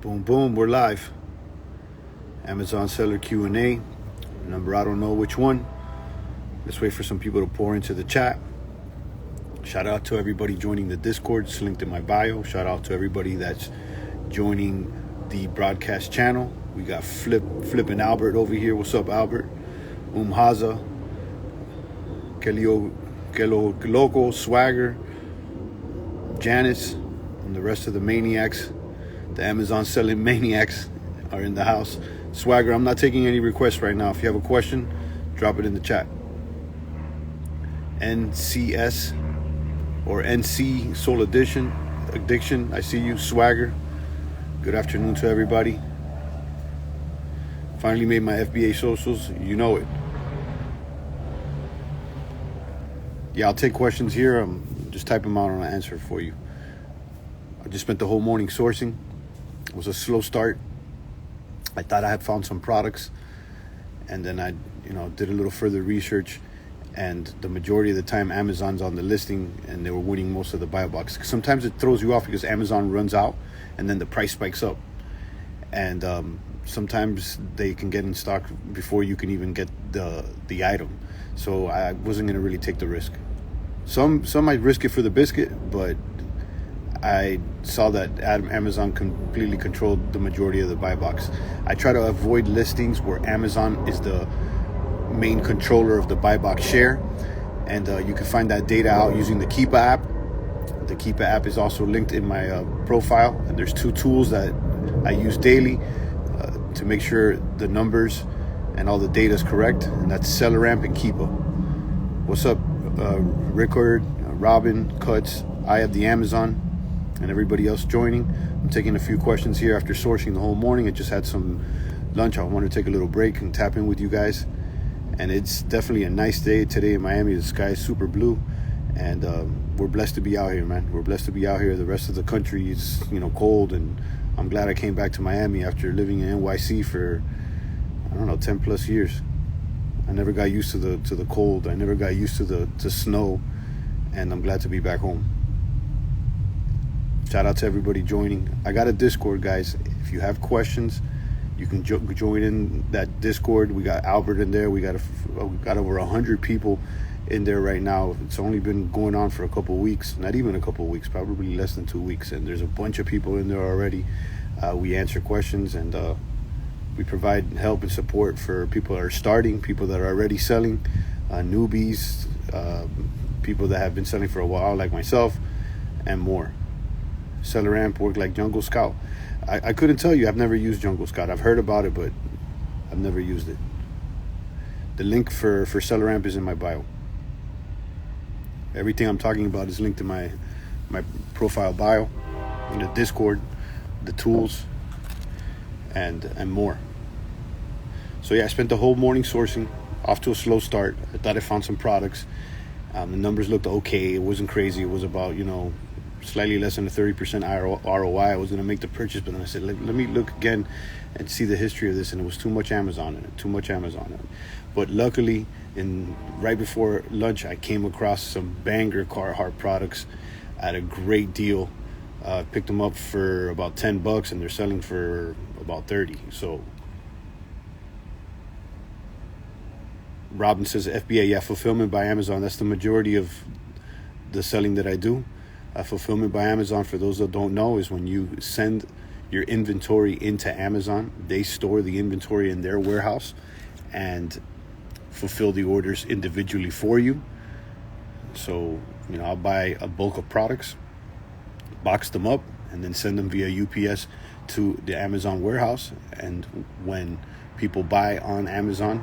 Boom, boom, we're live. Amazon seller Q&A. Number, I don't know which one. Let's wait for some people to pour into the chat. Shout out to everybody joining the Discord. It's linked in my bio. Shout out to everybody that's joining the broadcast channel. We got Flippin' Albert over here. What's up, Albert? Haza, Kelo Loco, Swagger, Janice, and the rest of the maniacs. The Amazon selling maniacs are in the house. Swagger, I'm not taking any requests right now. If you have a question, drop it in the chat. NCS or NC Soul Addiction, I see you. Swagger, good afternoon to everybody. Finally made my FBA socials. You know it. Yeah, I'll take questions here. Just type them out and I'll answer for you. I just spent the whole morning sourcing. It was a slow start. I thought I had found some products, and then I, did a little further research, and the majority of the time Amazon's on the listing, and they were winning most of the buy box. Sometimes it throws you off because Amazon runs out, and then the price spikes up, and sometimes they can get in stock before you can even get the item. So I wasn't going to really take the risk. Some might risk it for the biscuit, but I saw that Amazon completely controlled the majority of the buy box. I try to avoid listings where Amazon is the main controller of the buy box share, and you can find that data out using the Keepa app. The Keepa app is also linked in my profile, and there's two tools that I use daily to make sure the numbers and all the data is correct, and that's SellerAmp and Keepa. What's up, Rickard, Robin, Cuts? I have the Amazon, and everybody else joining. I'm taking a few questions here after sourcing the whole morning. I just had some lunch. I wanted to take a little break and tap in with you guys. And it's definitely a nice day today in Miami. The sky is super blue, and we're blessed to be out here, man. We're blessed to be out here. The rest of the country is, cold, and I'm glad I came back to Miami after living in NYC for 10 plus years. I never got used to the cold. I never got used to the snow, and I'm glad to be back home. Shout out to everybody joining. I got a Discord, guys. If you have questions, you can join in that Discord. We got Albert in there. We got over 100 people in there right now. It's only been going on for a couple weeks. Not even a couple weeks, probably less than 2 weeks. And there's a bunch of people in there already. We answer questions, and we provide help and support for people that are starting, people that are already selling, newbies, people that have been selling for a while like myself, and more. SellerAmp work like Jungle Scout. I couldn't tell you. I've never used Jungle Scout. I've heard about it, but I've never used it. The link for SellerAmp is in my bio. Everything I'm talking about is linked to my profile bio, in the Discord, the tools, and more. So yeah, I spent the whole morning sourcing, off to a slow start. I thought I found some products. The numbers looked okay. It wasn't crazy. It was about, slightly less than a 30% ROI. I was going to make the purchase, but then I said, let me look again and see the history of this, and it was too much Amazon in it. But luckily, right before lunch, I came across some banger Carhartt products at a great deal. Picked them up for about $10, and they're selling for about 30. So Robin says FBA, yeah, fulfillment by Amazon. That's the majority of the selling that I do. Fulfillment by Amazon, for those that don't know, is when you send your inventory into Amazon. They store the inventory in their warehouse and fulfill the orders individually for you. So, I'll buy a bulk of products, box them up, and then send them via UPS to the Amazon warehouse. And when people buy on Amazon,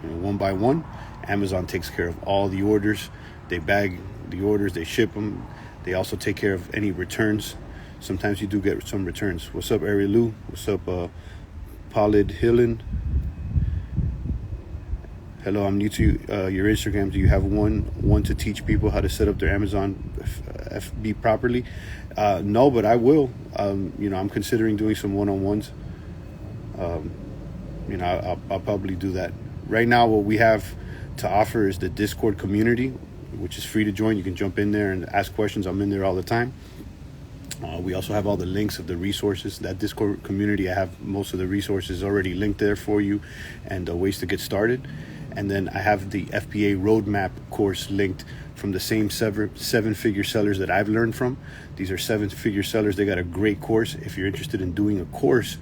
one by one, Amazon takes care of all the orders. They bag the orders, they ship them. They also take care of any returns. Sometimes you do get some returns. What's up, Ari Lou? What's up, Paulid Hillen? Hello, I'm new to your Instagram. Do you have one to teach people how to set up their Amazon FB properly? No, but I will. I'm considering doing some one-on-ones. I'll probably do that. Right now, what we have to offer is the Discord community, which is free to join. You can jump in there and ask questions. I'm in there all the time. We also have all the links of the resources. That Discord community, I have most of the resources already linked there for you, and ways to get started. And then I have the FBA roadmap course linked from the same seven-figure sellers that I've learned from. These are seven-figure sellers. They got a great course. If you're interested in doing a course,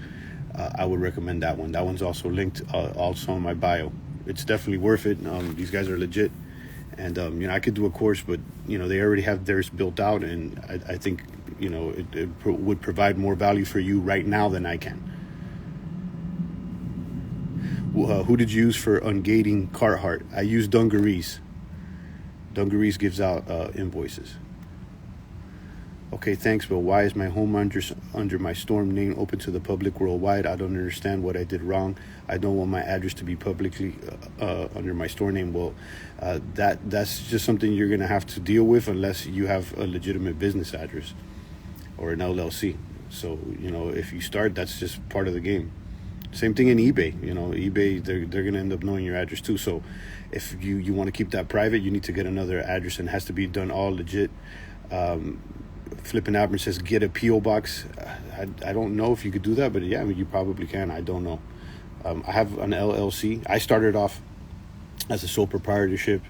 I would recommend that one. That one's also linked also in my bio. It's definitely worth it. These guys are legit. And, I could do a course, but, they already have theirs built out. And I think, it would provide more value for you right now than I can. Who did you use for ungating Carhartt? I used Dungarees. Dungarees gives out invoices. Okay, thanks, but why is my home under my storm name open to the public worldwide? I don't understand what I did wrong. I don't want my address to be publicly under my store name. Well, that's just something you're going to have to deal with unless you have a legitimate business address or an LLC. So, if you start, that's just part of the game. Same thing in eBay. eBay, they're going to end up knowing your address too. So if you want to keep that private, you need to get another address, and it has to be done all legit. Flippin' Albert says, get a P.O. box. I don't know if you could do that, but yeah, you probably can. I don't know. I have an LLC. I started off as a sole proprietorship.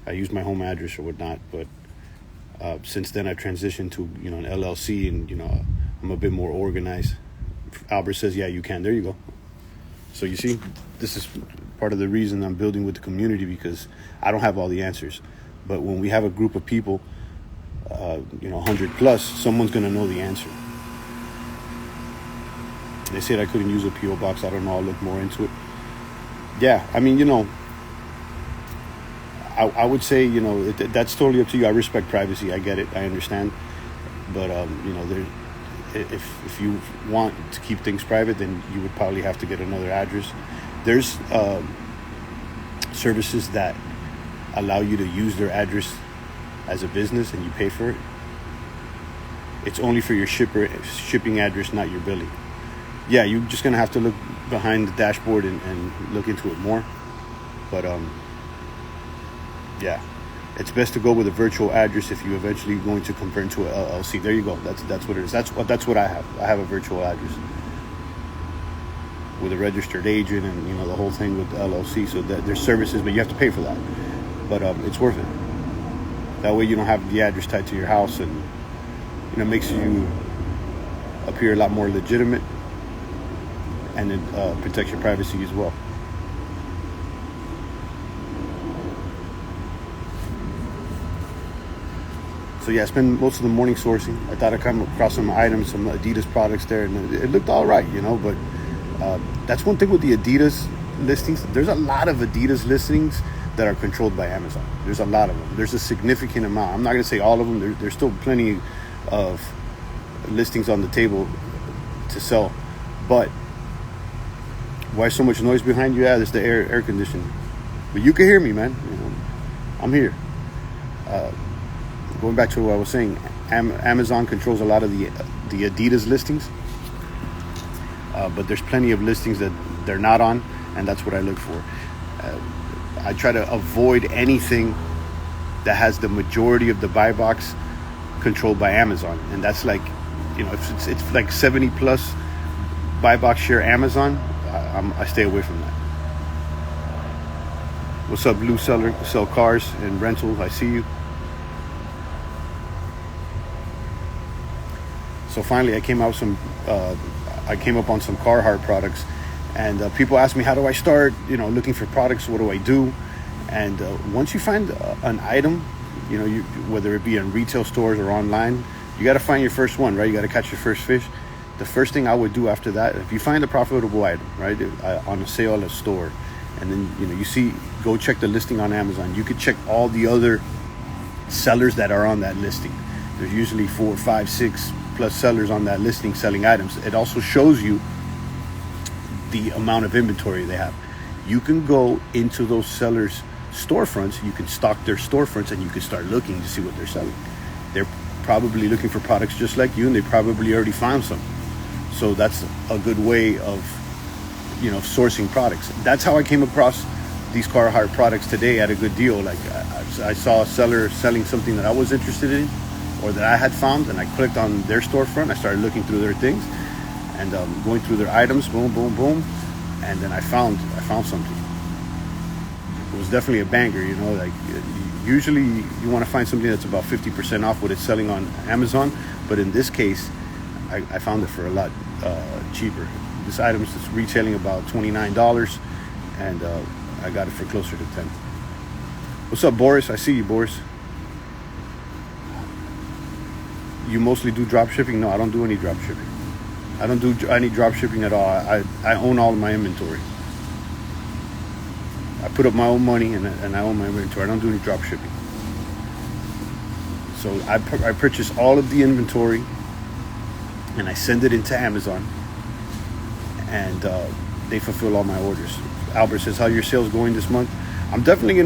I used my home address or whatnot, but since then I transitioned to, an LLC, and, I'm a bit more organized. Albert says, yeah, you can. There you go. So you see, this is part of the reason I'm building with the community, because I don't have all the answers. But when we have a group of people, 100 plus, someone's going to know the answer. They said I couldn't use a P.O. box. I don't know. I'll look more into it. Yeah, I mean, I would say, that's totally up to you. I respect privacy. I get it. I understand. But, if you want to keep things private, then you would probably have to get another address. There's services that allow you to use their address as a business, and you pay for it. It's only for your shipping address, not your billing. Yeah, you're just gonna have to look behind the dashboard and look into it more. But yeah, it's best to go with a virtual address if you're eventually going to convert into a LLC. There you go. That's what it is. That's what I have. I have a virtual address with a registered agent, and the whole thing with the LLC. So that there's services, but you have to pay for that. But it's worth it. That way you don't have the address tied to your house, and makes you appear a lot more legitimate, and it protects your privacy as well. So yeah, I spent most of the morning sourcing. I thought I'd come across some items, some Adidas products there, and it looked all right, but that's one thing with the Adidas listings. There's a lot of Adidas listings that are controlled by Amazon. There's a lot of them. There's a significant amount. I'm not going to say all of them. There's still plenty of listings on the table to sell. But why so much noise behind you? Yeah, there's the air conditioning. But you can hear me, man. I'm here. Going back to what I was saying, Amazon controls a lot of the Adidas listings. But there's plenty of listings that they're not on, and that's what I look for. I try to avoid anything that has the majority of the buy box controlled by Amazon, and that's like, if it's like 70 plus buy box share Amazon, I stay away from that. What's up, Blue Seller? Sell cars and rentals. I see you. So finally, I came up on some Carhartt products. And people ask me, how do I start, looking for products? What do I do? And once you find an item, whether it be in retail stores or online, you got to find your first one, right? You got to catch your first fish. The first thing I would do after that, if you find a profitable item, right, on a sale at a store, and then, go check the listing on Amazon. You could check all the other sellers that are on that listing. There's usually 4, 5, 6 plus sellers on that listing selling items. It also shows you the amount of inventory they have. You can go into those sellers' storefronts, you can stalk their storefronts, and you can start looking to see what they're selling. They're probably looking for products just like you, and they probably already found some. So that's a good way of, sourcing products. That's how I came across these Carhartt products today at a good deal. Like I saw a seller selling something that I was interested in, or that I had found, and I clicked on their storefront. I started looking through their things and going through their items, boom, boom, boom, and then I found something. It was definitely a banger, you know. Like usually you want to find something that's about 50% off what it's selling on Amazon, but in this case, I found it for a lot cheaper. This item is retailing about $29, and I got it for closer to 10. What's up, Boris? I see you, Boris. You mostly do drop shipping? No, I don't do any drop shipping. I don't do any drop shipping at all. I own all of my inventory. I put up my own money and I own my inventory. I don't do any drop shipping. So I purchase all of the inventory and I send it into Amazon, and they fulfill all my orders. Albert says, how are your sales going this month? I'm definitely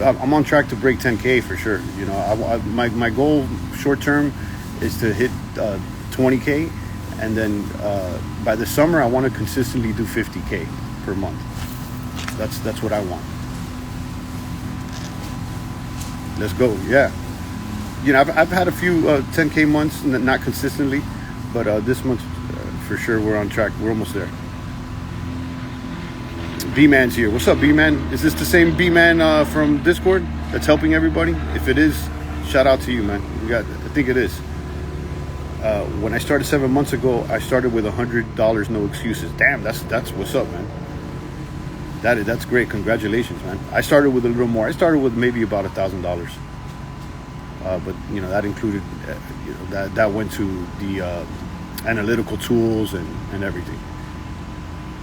I'm on track to break 10K for sure. You know, my goal short term is to hit 20K, and then by the summer I want to consistently do 50K per month. That's what I want. Let's go. Yeah. You know, I've had a few 10K months, not consistently, but this month for sure we're on track. We're almost there. B-Man's here. What's up, B-Man? Is this the same B-Man from Discord that's helping everybody? If it is, shout out to you, man. I think it is. When I started 7 months ago, I started with $100, no excuses. Damn, that's what's up, man. That's great. Congratulations, man. I started with a little more. I started with maybe about $1,000. But you know, that included that went to the analytical tools and everything.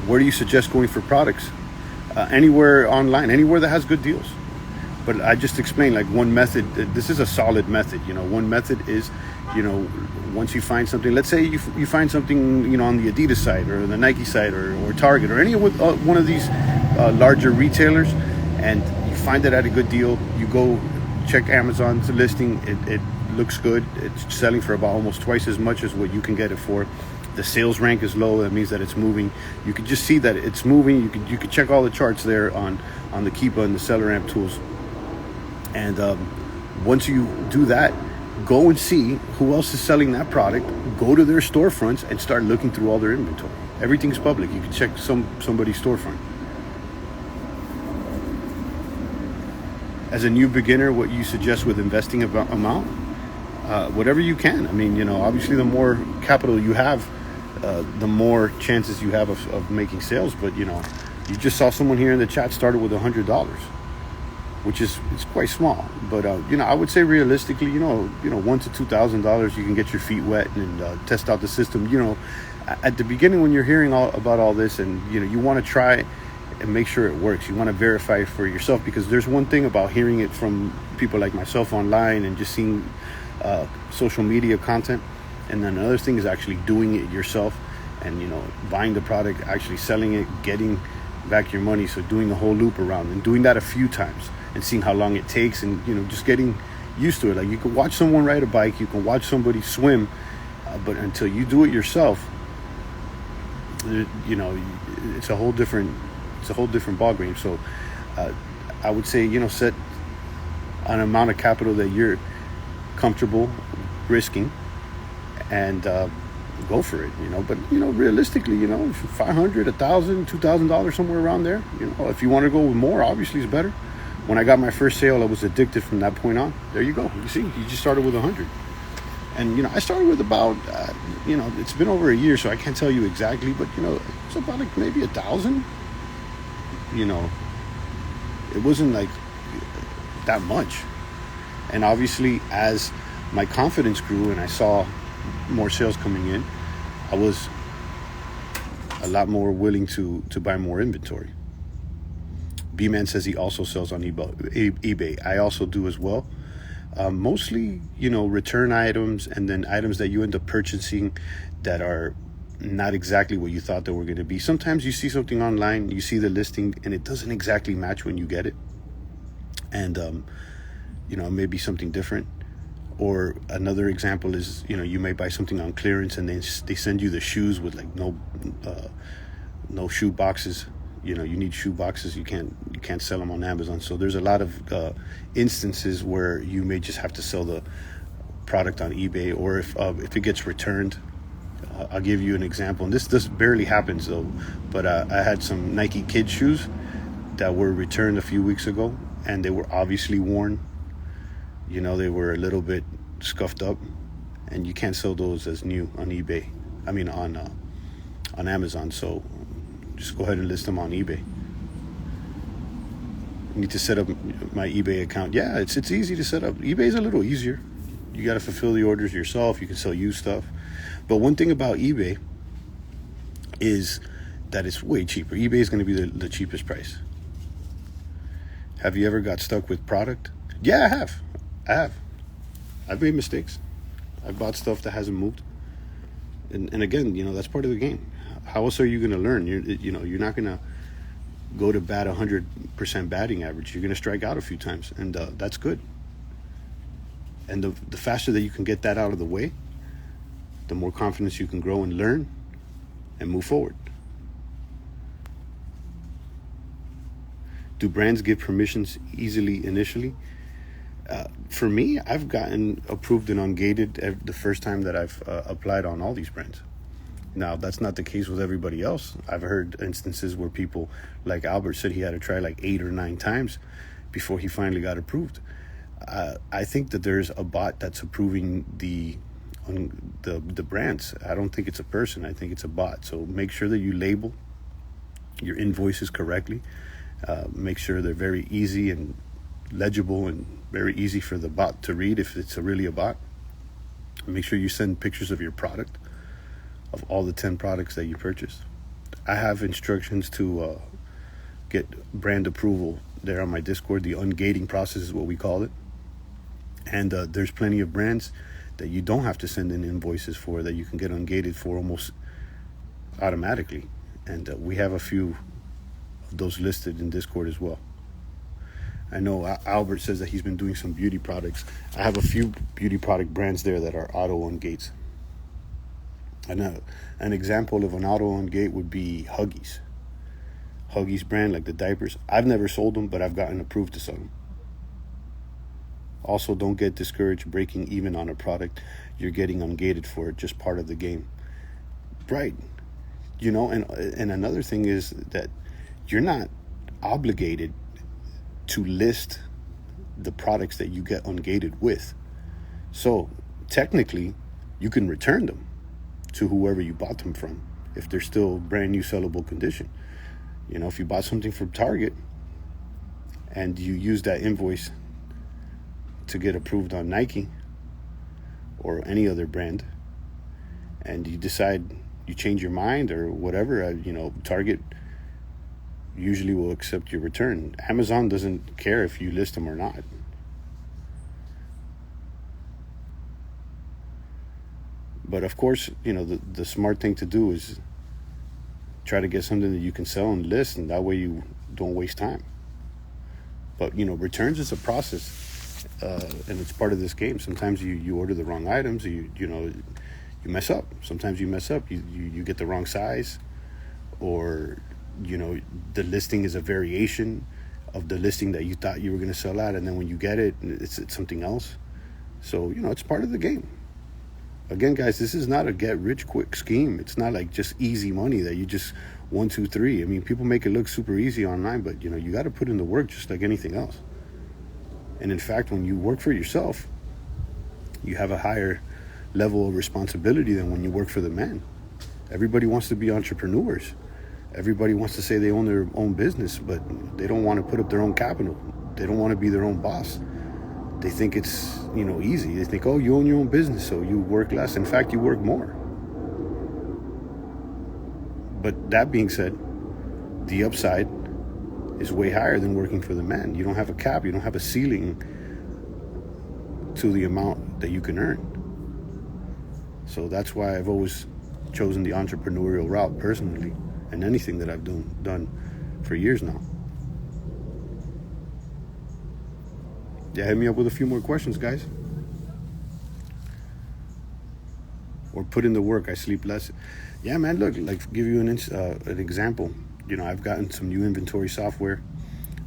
Where do you suggest going for products? Anywhere online, anywhere that has good deals. But I just explained like one method. This is a solid method. You know, one method is, you know, once you find something, let's say you find something, you know, on the Adidas site or the Nike site or Target or any one of these larger retailers, and you find it at a good deal, you go check Amazon's listing. It looks good. It's selling for about almost twice as much as what you can get it for. The sales rank is low. That means that it's moving. You can just see that it's moving. You could check all the charts there on the Keepa and the Seller Amp tools. And once you do that, go and see who else is selling that product. Go to their storefronts and start looking through all their inventory. Everything's public. You can check somebody's storefront. As a new beginner, what you suggest with investing amount? Whatever you can. I mean, you know, obviously the more capital you have, the more chances you have of making sales. But, you know, you just saw someone here in the chat started with $100, which is it's quite small. But, you know, I would say realistically, you know, $1,000 to $2,000, you can get your feet wet and test out the system. You know, at the beginning when you're hearing about all this and, you know, you want to try and make sure it works. You want to verify it for yourself, because there's one thing about hearing it from people like myself online and just seeing social media content, and then another thing is actually doing it yourself and, you know, buying the product, actually selling it, getting back your money. So doing the whole loop around and doing that a few times and seeing how long it takes, and, you know, just getting used to it. Like, you can watch someone ride a bike, you can watch somebody swim, but until you do it yourself, you know, it's a whole different ballgame. So I would say, you know, set an amount of capital that you're comfortable risking and go for it, you know. But, you know, realistically, you know, $500, $1,000, $2,000, somewhere around there. You know, if you want to go with more, obviously it's better. When I got my first sale, I was addicted from that point on. There you go. You see, you just started with 100. And, you know, I started with about, you know, it's been over a year, so I can't tell you exactly, but, you know, it's about like maybe 1,000. You know, it wasn't like that much. And obviously, as my confidence grew and I saw more sales coming in, I was a lot more willing to buy more inventory. B-Man says he also sells on eBay. I also do as well. Mostly, you know, return items, and then items that you end up purchasing that are not exactly what you thought they were going to be. Sometimes you see something online, you see the listing, and it doesn't exactly match when you get it. And, you know, maybe something different. Or another example is, you know, you may buy something on clearance and they send you the shoes with like no shoe boxes. You know, you need shoe boxes. You can't sell them on Amazon. So there's a lot of instances where you may just have to sell the product on eBay, or if it gets returned. I'll give you an example, and this barely happens though, but I had some Nike kid shoes that were returned a few weeks ago, and they were obviously worn. You know, they were a little bit scuffed up, and you can't sell those as new on eBay. I mean on Amazon. So just go ahead and list them on eBay. I need to set up my eBay account. Yeah, it's easy to set up. eBay's a little easier. You got to fulfill the orders yourself. You can sell used stuff. But one thing about eBay is that it's way cheaper. eBay is going to be the cheapest price. Have you ever got stuck with product? Yeah, I have. I've made mistakes. I've bought stuff that hasn't moved. And again, you know, that's part of the game. How else are you going to learn? You're not going to go to bat 100% batting average. You're going to strike out a few times, and that's good. And the faster that you can get that out of the way, the more confidence you can grow and learn and move forward. Do brands give permissions easily initially? For me, I've gotten approved and ungated the first time that I've applied on all these brands. Now, that's not the case with everybody else. I've heard instances where people, like Albert, said he had to try like 8 or 9 times before he finally got approved. I think that there's a bot that's approving the brands. I don't think it's a person. I think it's a bot. So make sure that you label your invoices correctly. Make sure they're very easy and legible and very easy for the bot to read if it's really a bot. Make sure you send pictures of your product, of all the 10 products that you purchased. I have instructions to get brand approval there on my Discord. The ungating process is what we call it. And there's plenty of brands that you don't have to send in invoices for, that you can get ungated for almost automatically. And we have a few of those listed in Discord as well. I know Albert says that he's been doing some beauty products. I have a few beauty product brands there that are auto ungates. And an example of an auto ungate would be Huggies. Huggies brand, like the diapers. I've never sold them, but I've gotten approved to sell them. Also, don't get discouraged breaking even on a product you're getting ungated for. It, just part of the game. Right. You know, and another thing is that you're not obligated to list the products that you get ungated with. So technically, you can return them to whoever you bought them from if they're still brand new sellable condition. You know, if you bought something from Target and you use that invoice to get approved on Nike or any other brand, and you decide you change your mind or whatever, Target usually will accept your return. Amazon doesn't care if you list them or not. But of course, the smart thing to do is try to get something that you can sell and list, and that way you don't waste time. But returns is a process, and it's part of this game. Sometimes you order the wrong items, you mess up. Sometimes you mess up. You get the wrong size, or the listing is a variation of the listing that you thought you were going to sell at, and then when you get it, it's something else. So it's part of the game. Again, guys, this is not a get-rich-quick scheme. It's not like just easy money that you just 1, 2, 3. I mean, people make it look super easy online, but you got to put in the work just like anything else. And in fact, when you work for yourself, you have a higher level of responsibility than when you work for the man. Everybody wants to be entrepreneurs. Everybody wants to say they own their own business, but they don't want to put up their own capital. They don't want to be their own boss. They think it's, easy. They think, oh, you own your own business, so you work less. In fact, you work more. But that being said, the upside is way higher than working for the man. You don't have a cap. You don't have a ceiling to the amount that you can earn. So that's why I've always chosen the entrepreneurial route personally, and anything that I've done for years now. Yeah, hit me up with a few more questions, guys. Or put in the work. I sleep less. Yeah, man, look, give you an example. I've gotten some new inventory software.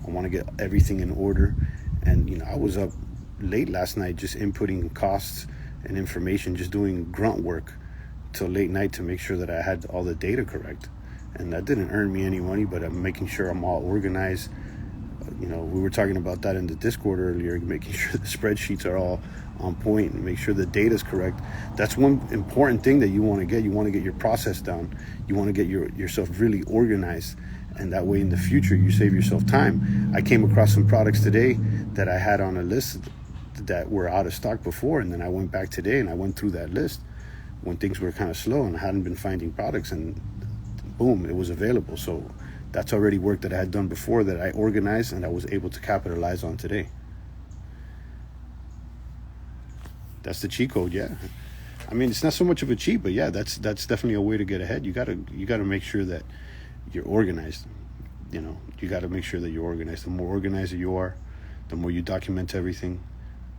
I want to get everything in order. And, I was up late last night just inputting costs and information, just doing grunt work till late night to make sure that I had all the data correct. And that didn't earn me any money, but I'm making sure I'm all organized. We were talking about that in the Discord earlier, making sure the spreadsheets are all on point and make sure the data is correct. That's one important thing that you want to get. You want to get your process down. You want to get yourself really organized. And that way in the future, you save yourself time. I came across some products today that I had on a list that were out of stock before. And then I went back today and I went through that list when things were kind of slow and I hadn't been finding products, and boom, it was available. So that's already work that I had done before that I organized and I was able to capitalize on today. That's the cheat code, yeah. I mean, it's not so much of a cheat, but yeah, that's definitely a way to get ahead. You gotta make sure that you're organized. You gotta make sure that you're organized. The more organized you are, the more you document everything,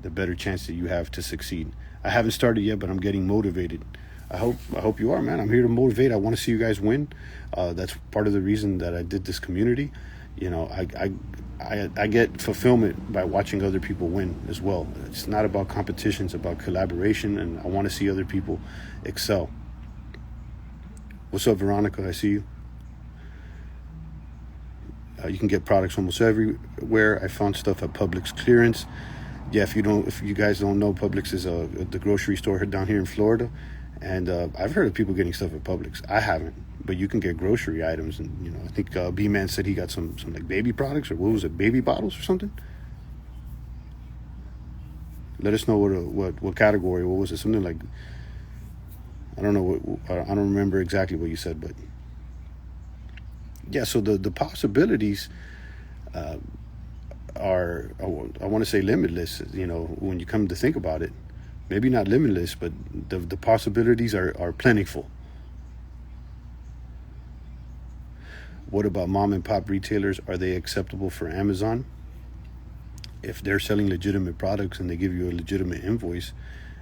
the better chance that you have to succeed. I haven't started yet, but I'm getting motivated. I hope you are, man. I'm here to motivate. I want to see you guys win. That's part of the reason that I did this community. I get fulfillment by watching other people win as well. It's not about competition, it's about collaboration, and I want to see other people excel. What's up, Veronica? I see you. You can get products almost everywhere. I found stuff at Publix clearance. Yeah, if you guys don't know, Publix is the grocery store down here in Florida. And I've heard of people getting stuff at Publix. I haven't, but you can get grocery items. And, I think B-Man said he got some like baby products, or what was it, baby bottles or something? Let us know what category, what was it? Something like, I don't know, I don't remember exactly what you said, but yeah, so the possibilities are, I want to say limitless, when you come to think about it. Maybe not limitless, but the possibilities are plentiful. What about mom and pop retailers? Are they acceptable for Amazon? If they're selling legitimate products and they give you a legitimate invoice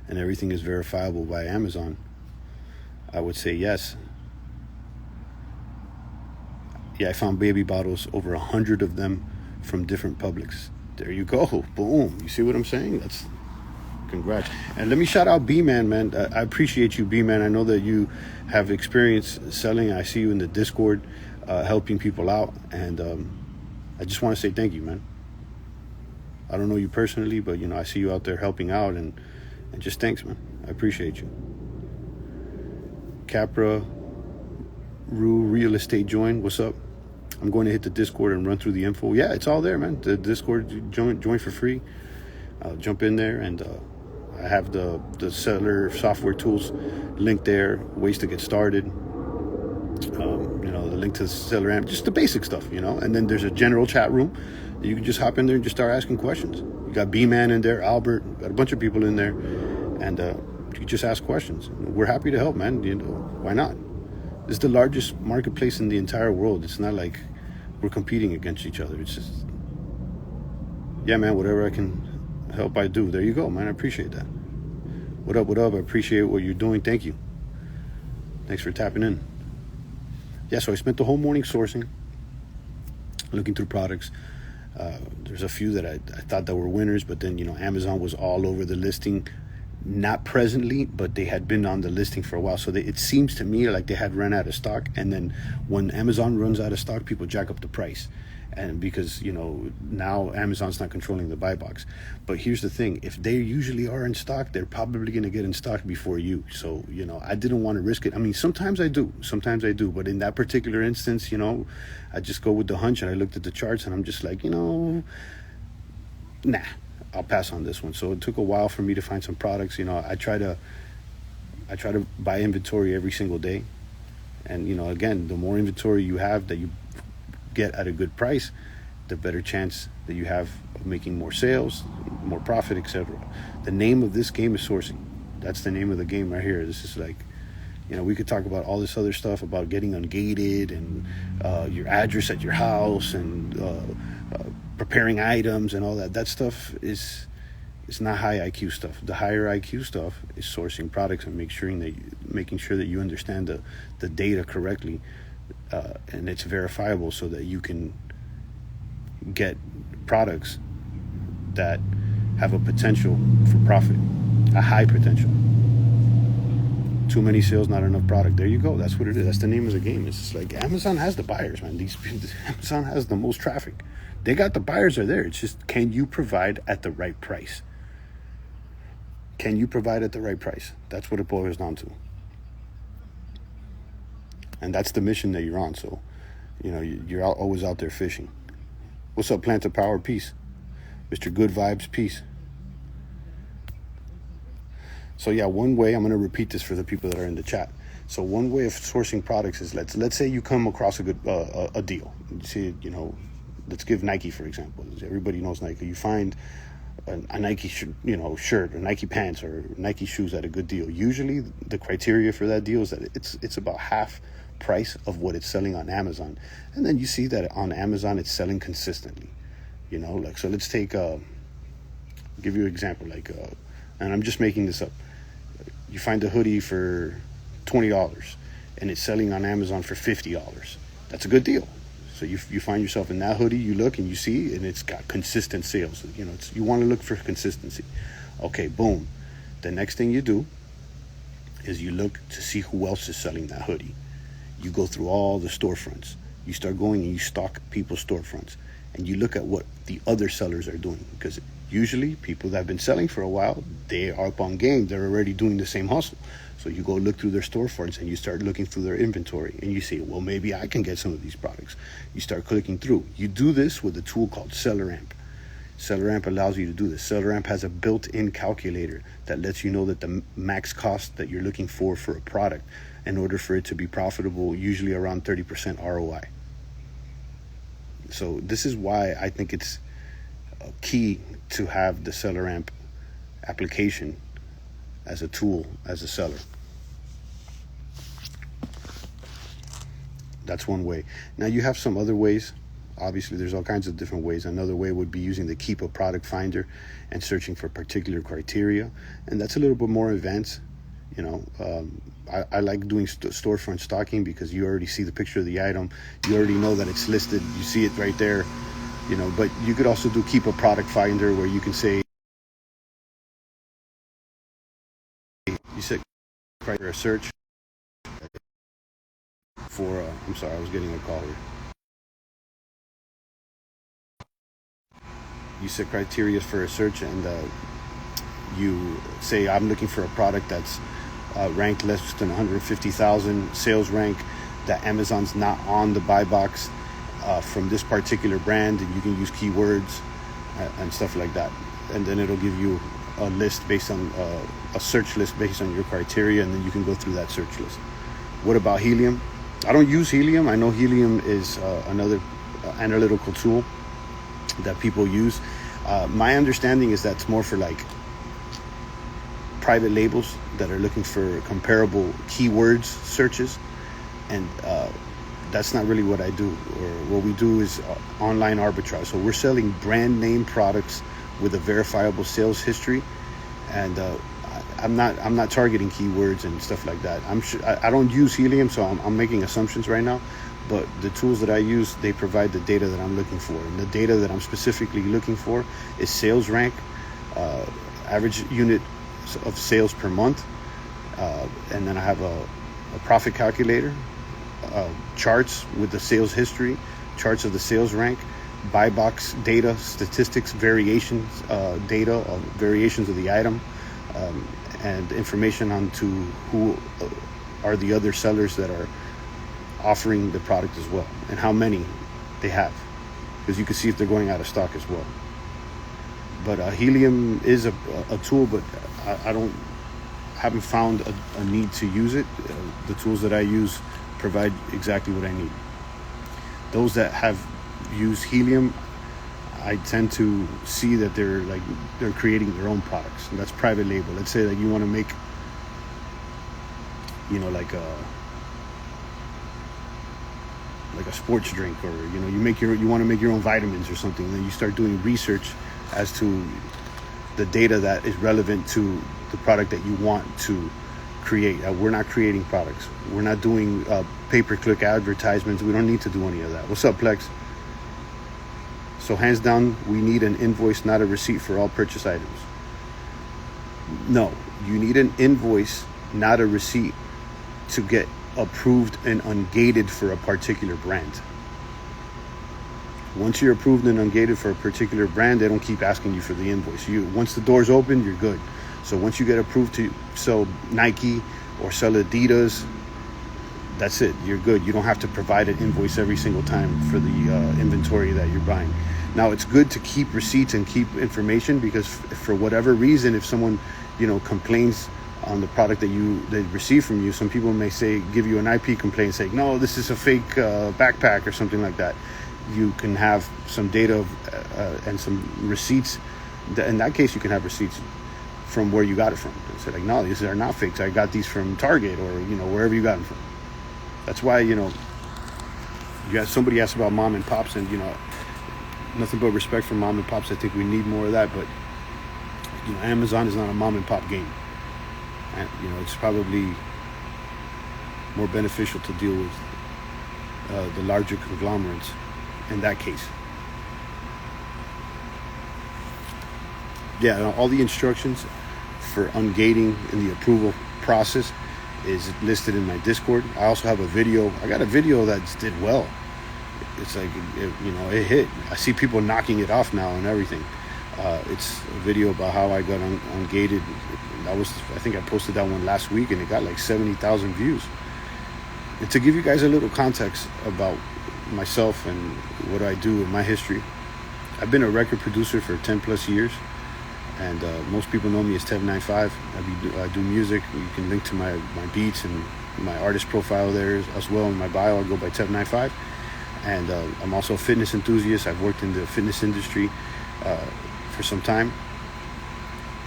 and everything is verifiable by Amazon, I would say yes. Yeah, I found baby bottles, over 100 of them from different Publix. There you go. Boom. You see what I'm saying? That's congrats. And let me shout out B-Man, man. I appreciate you, B-Man. I know that you have experience selling. I see you in the Discord helping people out. And I just want to say thank you, man. I don't know you personally, but, I see you out there helping out. And just thanks, man. I appreciate you. Capra Rue Real Estate Join. What's up? I'm going to hit the Discord and run through the info. Yeah, it's all there, man. The Discord, join for free. Jump in there, and I have the seller software tools link there, ways to get started, the link to the seller amp, just the basic stuff, and then there's a general chat room that you can just hop in there and just start asking questions. You got B-Man in there, Albert, got a bunch of people in there, and you just ask questions. We're happy to help, man. Why not? This is the largest marketplace in the entire world. It's not like we're competing against each other. It's just, yeah, man, whatever I can help, I do. There you go, man. I appreciate that. What up? I appreciate what you're doing. Thank you. Thanks for tapping in. Yeah, so I spent the whole morning sourcing, looking through products. There's a few that I thought that were winners, but then, Amazon was all over the listing. Not presently, but they had been on the listing for a while. So it seems to me like they had run out of stock. And then when Amazon runs out of stock, people jack up the price. And because, now Amazon's not controlling the buy box. But here's the thing. If they usually are in stock, they're probably going to get in stock before you. So, I didn't want to risk it. I mean, sometimes I do. But in that particular instance, I just go with the hunch. And I looked at the charts and I'm just like, nah, I'll pass on this one. So it took a while for me to find some products. I try to buy inventory every single day. And, again, the more inventory you have that you get at a good price, the better chance that you have of making more sales, more profit, etc. The name of this game is sourcing. That's the name of the game right here. This is like, we could talk about all this other stuff about getting ungated and your address at your house and preparing items and all that. That stuff is not high IQ stuff. The higher IQ stuff is sourcing products and making sure that you understand the data correctly. And it's verifiable so that you can get products that have a potential for profit. A high potential. Too many sales, not enough product. There you go. That's what it is. That's the name of the game. It's just like Amazon has the buyers, man. Amazon has the most traffic. They got the buyers are there. It's just, can you provide at the right price? Can you provide at the right price? That's what it boils down to. And that's the mission that you're on. So, you're always out there fishing. What's up, Plant of Power? Peace. Mr. Good Vibes, peace. So yeah, one way, I'm going to repeat this for the people that are in the chat. So one way of sourcing products is, let's say you come across a good a deal. You see, let's give Nike for example. Everybody knows Nike. You find a Nike shirt, or Nike pants or Nike shoes at a good deal. Usually the criteria for that deal is that it's about half price of what it's selling on Amazon. And then you see that on Amazon it's selling consistently. So let's take give you an example, and I'm just making this up. You find a hoodie for $20 and it's selling on Amazon for $50. That's a good deal. So you find yourself in that hoodie, you look and you see, and it's got consistent sales. You want to look for consistency. Okay, boom. The next thing you do is you look to see who else is selling that hoodie. You go through all the storefronts. You start going and you stalk people's storefronts. And you look at what the other sellers are doing, because usually people that have been selling for a while, they are up on game. They're already doing the same hustle. So you go look through their storefronts and you start looking through their inventory and you say, well, maybe I can get some of these products. You start clicking through. You do this with a tool called SellerAmp. SellerAmp allows you to do this. SellerAmp has a built-in calculator that lets you know that the max cost that you're looking for a product, in order for it to be profitable, usually around 30% ROI. So this is why I think it's key to have the SellerAmp application as a tool, as a seller. That's one way. Now you have some other ways. Obviously, there's all kinds of different ways. Another way would be using the Keep a Product Finder and searching for particular criteria. And that's a little bit more advanced. I like doing storefront stocking because you already see the picture of the item. You already know that it's listed. You see it right there. But you could also do Keep a Product Finder, where you can say, you said criteria search for, I'm sorry, I was getting a call here. You set criteria for a search and you say, I'm looking for a product that's ranked less than 150,000, sales rank, that Amazon's not on the buy box from this particular brand, and you can use keywords and stuff like that. And then it'll give you a list based on a search list based on your criteria, and then you can go through that search list. What about Helium? I don't use Helium. I know Helium is another analytical tool that people use. My understanding is that's more for like private labels that are looking for comparable keywords searches, and that's not really what I do. Or what we do is online arbitrage. So we're selling brand name products with a verifiable sales history, and I'm not targeting keywords and stuff like that. I don't use Helium, so I'm making assumptions right now. But the tools that I use, they provide the data that I'm looking for, and the data that I'm specifically looking for is sales rank, average unit of sales per month, and then I have a profit calculator, charts with the sales history, charts of the sales rank, buy box data, statistics, variations, data of variations of the item, and information on to who are the other sellers that are offering the product as well, and how many they have, because you can see if they're going out of stock as well. But Helium is a tool, but I haven't found a need to use it. The tools that I use provide exactly what I need. Those that have used Helium, I tend to see that they're creating their own products, and that's private label. Let's say that you want to make, like a sports drink, or you want to make your own vitamins or something, and then you start doing research as to the data that is relevant to the product that you want to create. We're not creating products. We're not doing pay-per-click advertisements. We don't need to do any of that. What's up, Plex? So hands down, we need an invoice, not a receipt, for all purchase items. No, you need an invoice, not a receipt, to get approved and ungated for a particular brand. Once you're approved and ungated for a particular brand, they don't keep asking you for the invoice. Once the door's open, you're good. So once you get approved to sell Nike or sell Adidas, that's it. You're good. You don't have to provide an invoice every single time for the inventory that you're buying. Now, it's good to keep receipts and keep information, because for whatever reason, if someone, complains on the product that they receive from you, some people may give you an IP complaint, saying, no, this is a fake backpack or something like that. You can have some data and some receipts. In that case, you can have receipts from where you got it from. Say like, no, these are not fakes. I got these from Target or wherever you got them from. That's why you got somebody asked about mom and pops, and nothing but respect for mom and pops. I think we need more of that, but Amazon is not a mom and pop game. And it's probably more beneficial to deal with the larger conglomerates in that case. Yeah, all the instructions for ungating in the approval process is listed in my Discord. I also have a video. I got a video that did well. It's like, it hit. I see people knocking it off now and everything. It's a video about how I got ungated. I think I posted that one last week, and it got like 70,000 views. And to give you guys a little context about myself and what I do in my history, I've been a record producer for 10 plus years. And most people know me as Tev95. I do music. You can link to my beats and my artist profile there as well. In my bio, I go by Tev95. And I'm also a fitness enthusiast. I've worked in the fitness industry for some time.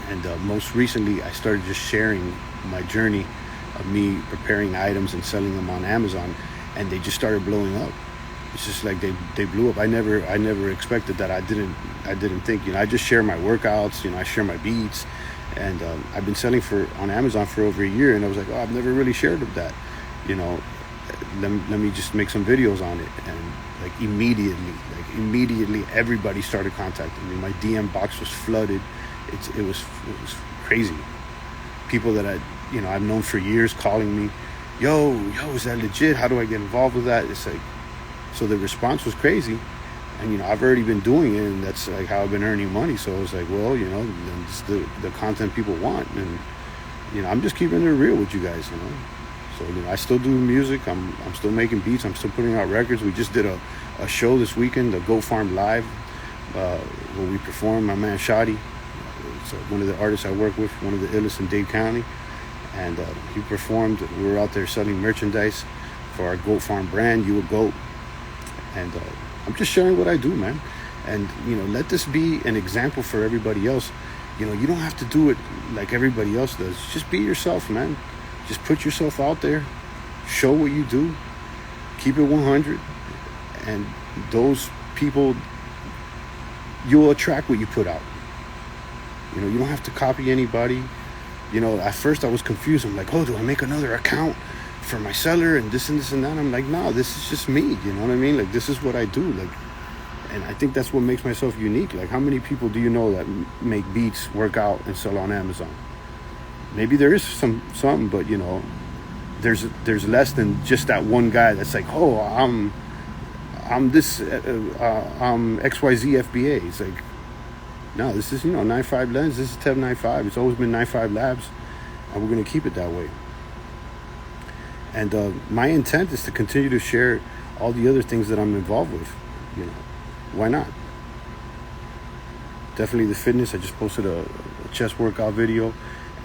And most recently, I started just sharing my journey of me preparing items and selling them on Amazon. And they just started blowing up. It's just like they blew up. I never expected that. I didn't think. I just share my workouts. I share my beats, and I've been selling on Amazon for over a year. And I was like, I've never really shared that. Let me just make some videos on it. And immediately, everybody started contacting me. My DM box was flooded. It was crazy. People that I've known for years calling me, yo, is that legit? How do I get involved with that? It's like. So the response was crazy, and I've already been doing it, and that's like how I've been earning money. So I was like, well, it's the content people want, and I'm just keeping it real with you guys, So I still do music. I'm still making beats. I'm still putting out records. We just did a show this weekend, the Goat Farm Live, where we performed. My man Shadi, it's one of the artists I work with, one of the illest in Dade County, and he performed. We were out there selling merchandise for our Goat Farm brand, You a Goat. And I'm just sharing what I do, man. And, let this be an example for everybody else. You don't have to do it like everybody else does. Just be yourself, man. Just put yourself out there. Show what you do. Keep it 100. And those people, you'll attract what you put out. You don't have to copy anybody. At first I was confused. I'm like, do I make another account for my seller and this and this and that? I'm like, no, this is just me. You know what I mean? Like, this is what I do. Like, and I think that's what makes myself unique. Like, how many people do you know that make beats, work out, and sell on Amazon? Maybe there is some, but there's less than just that one guy that's like, I'm this, I'm XYZ FBA. It's like, no, this is 95 Lens. This is Tev95. It's always been 95 Labs, and we're gonna keep it that way. And my intent is to continue to share all the other things that I'm involved with. Why not? Definitely the fitness. I just posted a chest workout video.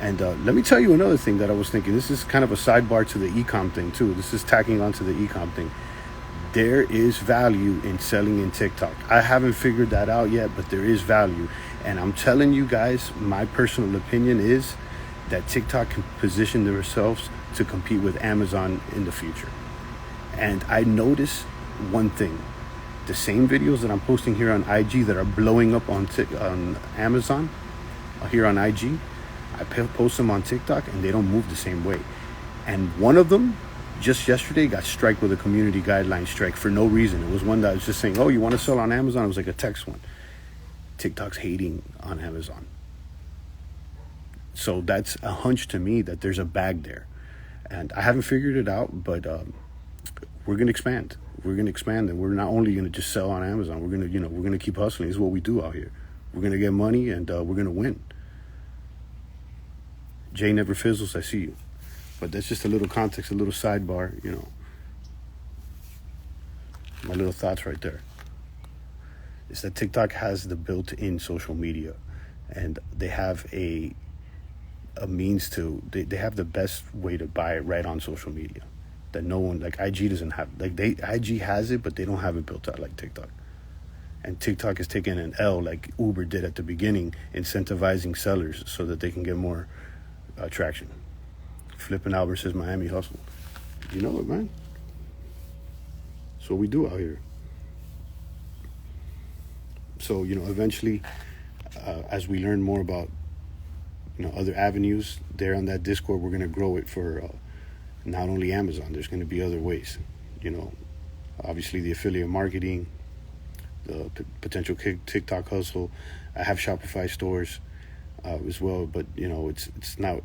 And let me tell you another thing that I was thinking. This is kind of a sidebar to the e-com thing, too. This is tacking onto the e-com thing. There is value in selling in TikTok. I haven't figured that out yet, but there is value. And I'm telling you guys, my personal opinion is that TikTok can position themselves to compete with Amazon in the future. And I notice one thing. The same videos that I'm posting here on IG that are blowing up on Amazon, here on IG, I post them on TikTok and they don't move the same way. And one of them, just yesterday, got striked with a community guideline strike for no reason. It was one that was just saying, you want to sell on Amazon? It was like a text one. TikTok's hating on Amazon. So that's a hunch to me that there's a bag there. And I haven't figured it out, but we're going to expand. We're going to expand, and we're not only going to just sell on Amazon. We're going to, we're going to keep hustling. This is what we do out here. We're going to get money, and we're going to win. Jay never fizzles. I see you. But that's just a little context, a little sidebar, my little thoughts right there. Is that TikTok has the built-in social media, and they have a means to, they have the best way to buy it right on social media that no one, like IG doesn't have. Like IG has it, but they don't have it built out like TikTok. And TikTok is taking an L like Uber did at the beginning, incentivizing sellers so that they can get more traction. Flippin' Albert says Miami hustle. You know it, man. That's what we do out here. So, eventually, as we learn more about, other avenues there on that Discord, we're going to grow it for not only Amazon. There's going to be other ways, obviously the affiliate marketing, the potential TikTok hustle. I have Shopify stores as well, but, it's not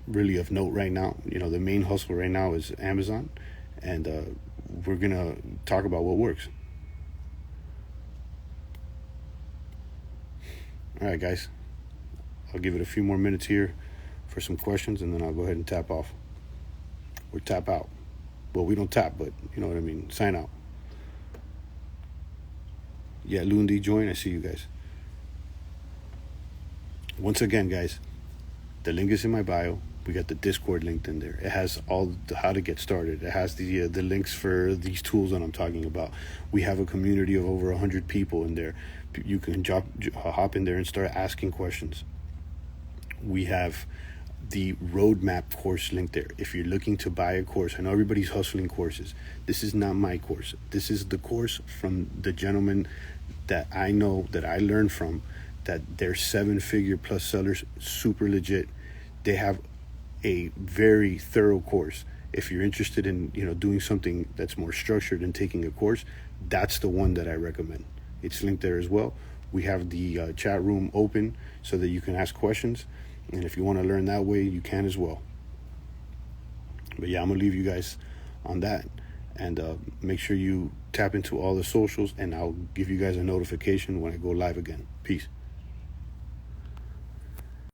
really of note right now. The main hustle right now is Amazon, and we're going to talk about what works. All right, guys. I'll give it a few more minutes here for some questions, and then I'll go ahead and tap off. Or tap out. Well, we don't tap, but you know what I mean. Sign out. Yeah, Lundi, join. I see you guys. Once again, guys, the link is in my bio. We got the Discord linked in there. It has all how to get started. It has the links for these tools that I'm talking about. We have a community of over 100 people in there. You can hop in there and start asking questions. We have the roadmap course link there. If you're looking to buy a course, I know everybody's hustling courses. This is not my course. This is the course from the gentleman that I know, that I learned from, that they're 7-figure plus sellers, super legit. They have a very thorough course. If you're interested in, doing something that's more structured and taking a course, that's the one that I recommend. It's linked there as well. We have the chat room open so that you can ask questions. And if you want to learn that way, you can as well. But yeah, I'm going to leave you guys on that. And make sure you tap into all the socials, and I'll give you guys a notification when I go live again. Peace.